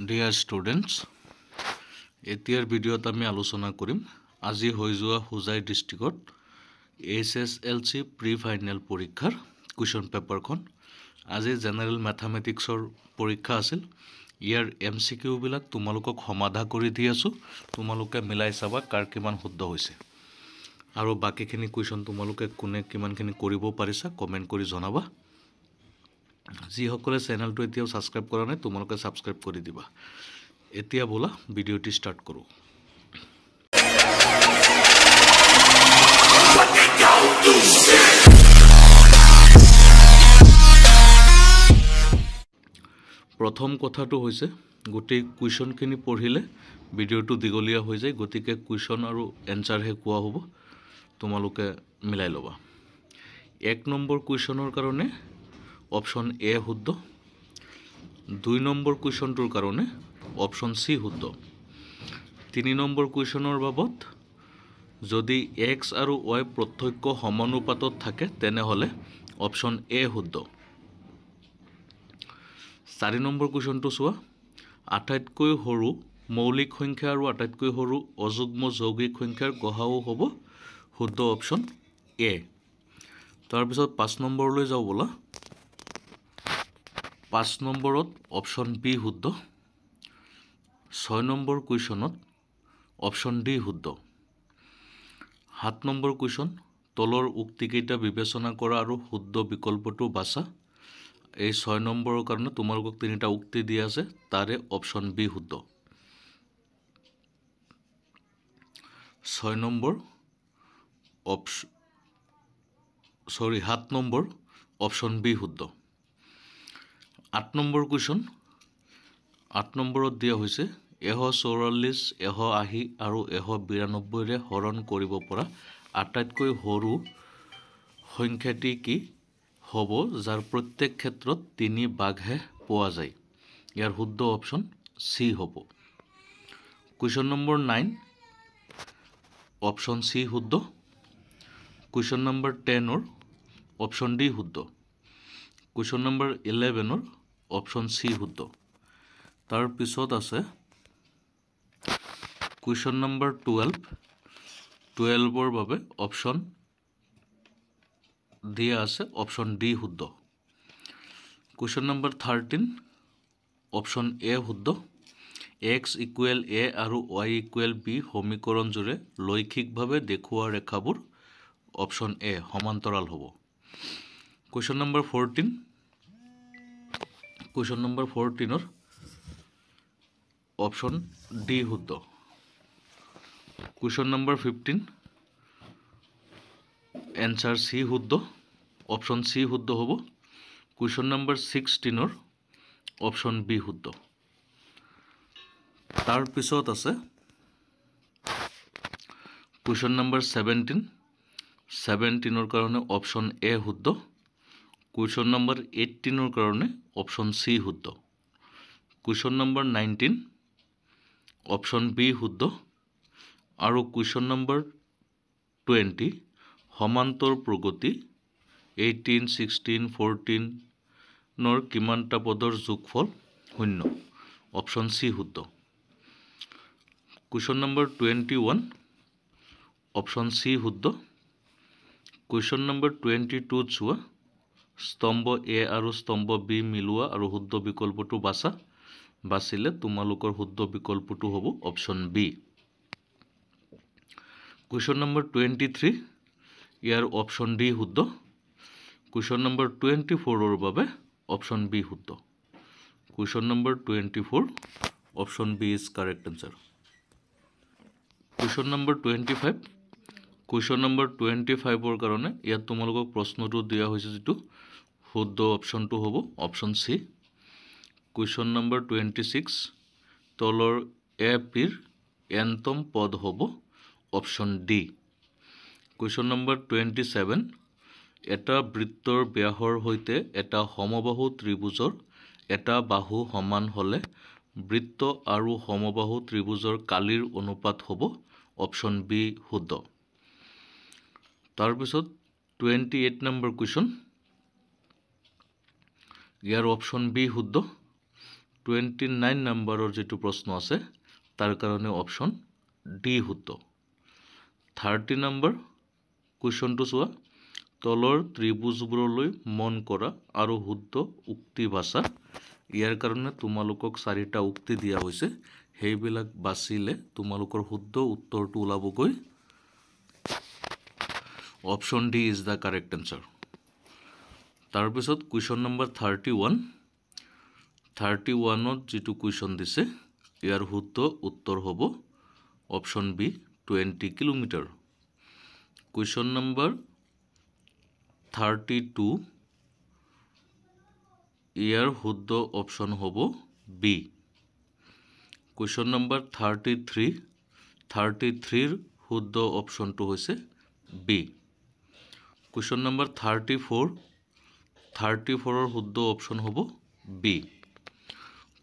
Dear students, এতিয়াৰ ভিডিঅ'ত আমি আলোচনা কৰিম আজি হৈ যোৱা হুজাই ডিষ্ট্ৰিক্টত SSLC প্ৰি ফাইনেল পৰীক্ষাৰ কুৱেশ্যন পেপাৰখন আজি জেনেৰেল ম্যাথমেটিক্সৰ পৰীক্ষা আছিল ইয়াৰ MCQ বিলাক তোমালোকক সমাধা কৰি দি আছো তোমালোকে মিলাই চাবা কাৰ কিমান শুদ্ধ হৈছে আৰু বাকিখিনি কুৱেশ্যন তোমালোকে কোনে কিমানখিনি কৰিব পাৰিছা কমেন্ট কৰি জনাবা যি সকলে চেনেলটো এতিয়াও সাবস্ক্ৰাইব কৰা নাই তোমালোকে সাবস্ক্ৰাইব কৰি দিবা এতিয়া বলা ভিডিওটি স্টাৰ্ট কৰো প্ৰথম কথাটো হৈছে গোটে কুৱেশ্যন খিনি পঢ়িলে ভিডিওটো দিগলিয়া হৈ যায় গতিকে কুৱেশ্যন আৰু এনসাৰ হে কোৱা হ'ব তোমালোকে মিলাই লবা 1 নম্বৰ কুৱেশ্যনৰ কাৰণে অপশন এ শুদ্ধ 2 নম্বৰ কুৱেশ্যনটোৰ কাৰণে অপশন সি শুদ্ধ 3 নম্বৰ কুৱেশ্যনৰ বাবদ যদি x আৰু y প্ৰত্যক্ষ সমানুপাতত থাকে তেনেহলে অপশন এ শুদ্ধ 4 নম্বৰ কুৱেশ্যনটো চোৱা আটাইতকৈ সৰু মৌলিক সংখ্যা আৰু আটাইতকৈ সৰু অযুগ্ম যৌগিক সংখ্যাৰ গসাউ হ'ব শুদ্ধ অপশন এ তাৰ পিছত 5 নম্বৰলৈ যাও বলা 5 নম্বৰত অপশন বি শুদ্ধ 6 নম্বৰ কুৱেশ্যনত অপশন ডি শুদ্ধ 7 নম্বৰ কুৱেশ্যন তলৰ উক্তিকেইটা বিবেচনা কৰা আৰু শুদ্ধ বিকল্পটো বাছা এই 6 নম্বৰৰ কাৰণে তোমালোকক তিনিটা উক্তি দিয়া আছে তাৰে অপশন বি শুদ্ধ 6 নম্বৰ 7 নম্বৰ অপশন বি শুদ্ধ 8 নম্বৰ কুৱেশ্যন 8 নম্বৰত দিয়া হৈছে 144 180 আৰু 192 ৰে হৰণ কৰিব পৰা আটাইতকৈ সৰু সংখ্যাটি কি হ'ব যাৰ প্ৰত্যেক ক্ষেত্ৰত 3 ভাগহে পোৱা যায় ইয়াৰ শুদ্ধ অপশন সি হ'ব কুৱেশ্যন নম্বৰ 9 অপশন সি শুদ্ধ কুৱেশ্যন নম্বৰ 10 ৰ অপশন ডি শুদ্ধ কুৱেশ্যন নম্বৰ 11 ৰ অপশন সি শুদ্ধ তাৰ পিছত আছে কুৱেশ্যন নম্বৰ 12 ৰ বাবে অপশন দিয়া আছে অপশন ডি শুদ্ধ কুৱেশ্যন নম্বৰ 13 অপশন এ শুদ্ধ x = a আৰু y = b সমীকৰণ জোৰে লৈখিকভাৱে দেখুওৱা ৰেখাবোৰ অপশন এ সমান্তৰাল হ'ব কুৱেশ্যন নম্বৰ 14 কুৱেশ্যন নম্বৰ 14 ৰ অপশন ডি শুদ্ধ কুৱেশ্যন নম্বৰ 15 এনসাৰ সি শুদ্ধ অপশন সি শুদ্ধ হ'ব কুৱেশ্যন নম্বৰ 16 ৰ অপশন বি শুদ্ধ তাৰ পিছত আছে কুৱেশ্যন নম্বৰ 17 ৰ কাৰণে অপশন এ শুদ্ধ কুৱেশ্যন নম্বৰ 18 ৰ কাৰণে অপশন সি শুদ্ধ কুৱেশ্যন নম্বৰ 19 অপশন বি শুদ্ধ আৰু কুৱেশ্যন নম্বৰ 20 সমান্তৰ প্ৰগতি 18 16 14 নৰ কিমানটা পদৰ যোগফল 0 অপশন সি শুদ্ধ কুৱেশ্যন নম্বৰ 21 অপশন সি শুদ্ধ কুৱেশ্যন নম্বৰ 22 চোৱা স্তম্ভ এ আৰু স্তম্ভ বি মিলোৱা আৰু শুদ্ধ বিকল্পটো বাছিলে তোমালোকৰ শুদ্ধ বিকল্পটো হ'ব অপশন বি কুৱেশ্যন নম্বৰ 23 ইয়াৰ অপশন ডি শুদ্ধ কুৱেশ্যন নম্বৰ 24 ৰ বাবে অপশন বি শুদ্ধ question number 24 option B is correct answer question number 25 question number 25 ৰ কাৰণে ইয়াত তোমালোকক প্ৰশ্নটো দিয়া হৈছে যেটো শুদ্ধ অপশনটো হ'ব অপশন সি কুৱেশ্যন নম্বৰ 26 তলৰ এ পিৰ এনতম পদ হ'ব অপশন ডি কুৱেশ্যন নম্বৰ 27 এটা বৃত্তৰ ব্যাসৰ হৈতে এটা সমবাহু ত্ৰিভুজৰ এটা বাহু সমান হলে বৃত্ত আৰু সমবাহু ত্ৰিভুজৰ কালিৰ অনুপাত হ'ব অপশন বি শুদ্ধ তাৰ পিছত 28 নম্বৰ কুৱেশ্যন ইয়াৰ অপশন বি শুদ্ধ 29 নম্বৰৰ যেটো প্ৰশ্ন আছে তাৰ কাৰণে অপশন ডি শুদ্ধ 30 নম্বৰ কুৱেশ্যনটো চোৱা তলৰ ত্ৰিভুজবোৰলৈ মন কৰা আৰু শুদ্ধ উক্তি বাছা ইয়াৰ কাৰণে তোমালোকক 4টা উক্তি দিয়া হৈছে সেইবিলাক বাছিলে তোমালোকৰ শুদ্ধ উত্তৰটো ওলাবগৈ option D is the correct answer তাৰপিছত কুৱেশ্যন নম্বৰ 31ত যেটো কুৱেশ্যন দিছে ইয়াৰ শুদ্ধ উত্তৰ হ'ব option B 20 kilometre question number 32 ইয়াৰ শুদ্ধ অপশন হ'ব বি কুৱেশ্যন নম্বৰ 33ৰ শুদ্ধ অপশনটো হৈছে বি কুৱেশ্যন নম্বৰ 34ৰ শুদ্ধ অপশন হ'ব বি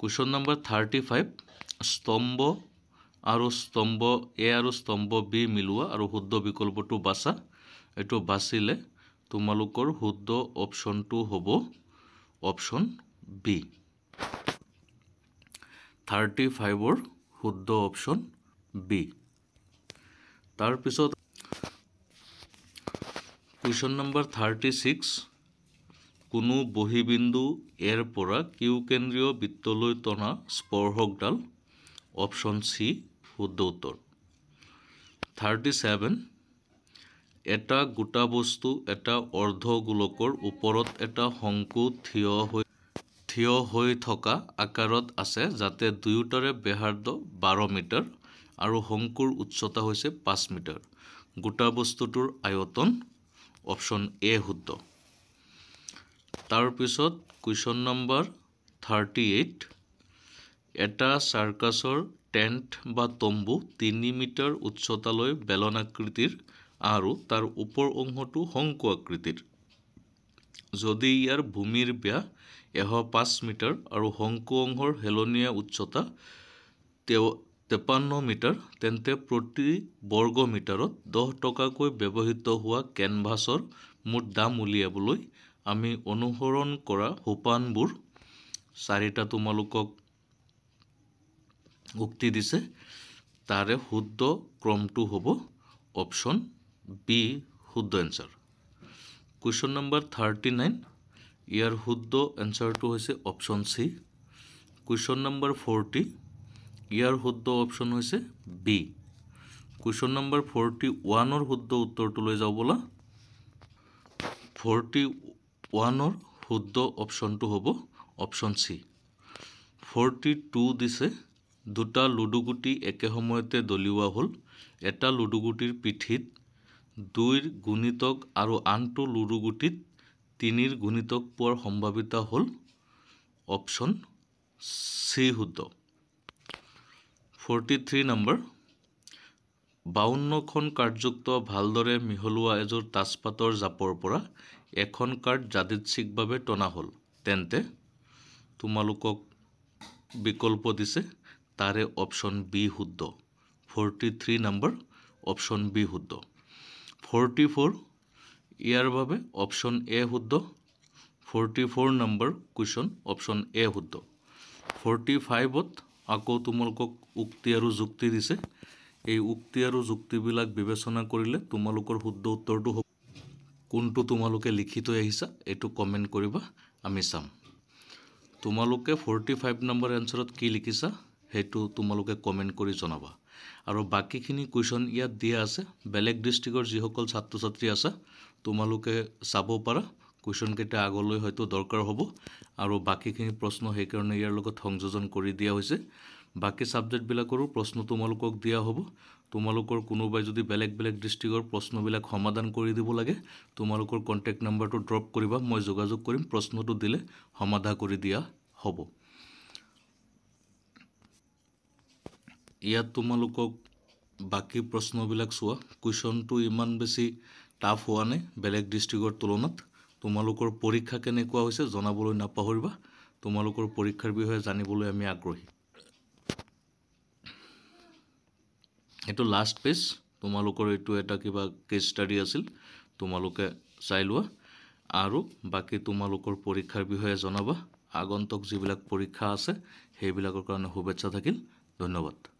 কুৱেশ্যন নম্বৰ 35 স্তম্ভ আৰু স্তম্ভ এ আৰু স্তম্ভ বি মিলোৱা আৰু শুদ্ধ বিকল্পটো বাছা এটো বাছিলে তোমালোকৰ শুদ্ধ অপশনটো হ'ব অপশন বি 35ৰ শুদ্ধ অপশন বি তাৰ পিছত কুৱেশ্যন নম্বৰ 36 কোনো বহিবিন্দু এৰ পৰা কিউ কেন্দ্ৰীয় বৃত্তলৈ টনা স্পৰ্শকডাল অপশন সি শুদ্ধ উত্তৰ 37 এটা গোটা বস্তু এটা অৰ্ধ গোলকৰ ওপৰত এটা শংকু থিয় হৈ থকা আকাৰত আছে যাতে দুয়োটাৰে ব্যাসাৰ্ধ 12 মিটাৰ আৰু শংকুৰ উচ্চতা হৈছে 5 মিটাৰ গোটা বস্তুটোৰ আয়তন অপশন এ শুদ্ধ তাৰ পিছত কুৱেশ্যন নম্বৰ 38 এটা সাৰ্কাছৰ টেন্ট বা তম্বু 3 মিটাৰ উচ্চতালৈ বেলন আকৃতিৰ আৰু তাৰ ওপৰ অংশটো শংকু আকৃতিৰ যদি ইয়াৰ ভূমিৰ ব্যাস 105 মিটাৰ আৰু শংকু অংশৰ হেলনীয়া উচ্চতা 53 মিটাৰ তেন্তে প্ৰতি বৰ্গ মিটাৰত 10 টকাকৈ ব্যৱহৃত হোৱা কেনভাছৰ মুঠ দাম উলিয়াবলৈ আমি অনুসৰণ কৰা সোপানবোৰ 4টা তোমালোকক উক্তি দিছে তাৰে শুদ্ধ ক্ৰমটো হ'ব অপশন বি শুদ্ধ এনসাৰ কুৱেশ্যন নম্বৰ 39 ইয়াৰ শুদ্ধ এনসাৰটো হৈছে অপশন সি কুৱেশ্যন নম্বৰ 40 ইয়াৰ শুদ্ধ অপশন হৈছে বি কুৱেশ্যন নম্বৰ 41ৰ শুদ্ধ উত্তৰটো লৈ যাও বলা 41ৰ শুদ্ধ অপশনটো হ'ব অপশন সি 42 দিছে দুটা লুডুগুটি একে সময়তে দলিওৱা হ'ল এটা লুডুগুটিৰ পিঠিত 2ৰ গুণিতক আৰু আনটো লুডুগুটিত 3ৰ গুণিতক পোৱাৰ সম্ভাৱিতা হ'ল অপশন সি শুদ্ধ 43 নম্বৰ 52খন কাৰ্ডযুক্ত ভালদৰে মিহলোৱা এযোৰ তাজপাতৰ জাপৰ পৰা এখন কাৰ্ড যাদৃচ্ছিকভাৱে টনা হ'ল তেন্তে তোমালোকক বিকল্প দিছে তাৰে অপশন বি শুদ্ধ 43 নম্বৰ অপশন বি শুদ্ধ 44 ইয়াৰ বাবে অপশন এ শুদ্ধ 44 নম্বৰ কুৱেশ্যন অপশন এ শুদ্ধ 45ত আকৌ তোমালোকক উক্তি আৰু যুক্তি দিছে এই উক্তি আৰু যুক্তিবিলাক বিবেচনা কৰিলে তোমালোকৰ শুদ্ধ উত্তৰটো হ'ব কোনটো তোমালোকে লিখি থৈ আহিছা এটো কমেন্ট কৰিবা আমি চাম তোমালোকে 45 নম্বৰ এনসাৰত কি লিখিছা হেতু তোমালোকে কমেন্ট কৰি জনাবা আৰু বাকিখিনি কুৱেশ্যন ইয়াত দিয়া আছে বেলেগ ডিস্ট্ৰিক্টৰ যিসকল ছাত্ৰ ছাত্ৰী আছে তোমালোকে চাব পাৰা কুৱেশ্যন কেইটা আগলৈ হয়তো দৰকাৰ হ'ব আৰু বাকিখিনি প্ৰশ্ন সেই কাৰণে ইয়াৰ লগত সংযোজন কৰি দিয়া হৈছে বাকি সাবজেক্ট বিলাকৰো প্ৰশ্ন তোমালোকক দিয়া হ'ব তোমালোকৰ কোনোবাই যদি বেলেগ ডিস্ট্ৰিক্টৰ প্ৰশ্নবিলাক সমাধান কৰি দিব লাগে তোমালোকৰ কন্টাক্ট নম্বৰটো ড্ৰপ কৰিবা মই যোগাযোগ কৰিম প্ৰশ্নটো দিলে সমাধান কৰি দিয়া হ'ব ইয়াত তোমালোকক বাকি প্ৰশ্নবিলাক চোৱা কুৱেশ্যনটো ইমান বেছি টাফ হোৱা নাই বেলেগ ডিস্ট্ৰিক্টৰ তুলনাত তোমালোকৰ পৰীক্ষা কেনেকুৱা হৈছে জনাবলৈ নাপাহৰিবা তোমালোকৰ পৰীক্ষাৰ বিষয়ে জানিবলৈ আমি আগ্ৰহী এটো লাষ্ট পেজ তোমালোকৰ এটো এটা কিবা কেস ষ্টাডি আছিল তোমালোকে চাই লোৱা আৰু বাকি তোমালোকৰ পৰীক্ষাৰ বিষয়ে জনাবা আগন্তুক যিবিলাক পৰীক্ষা আছে সেইবিলাকৰ কাৰণে শুভেচ্ছা থাকিল। ধন্যবাদ।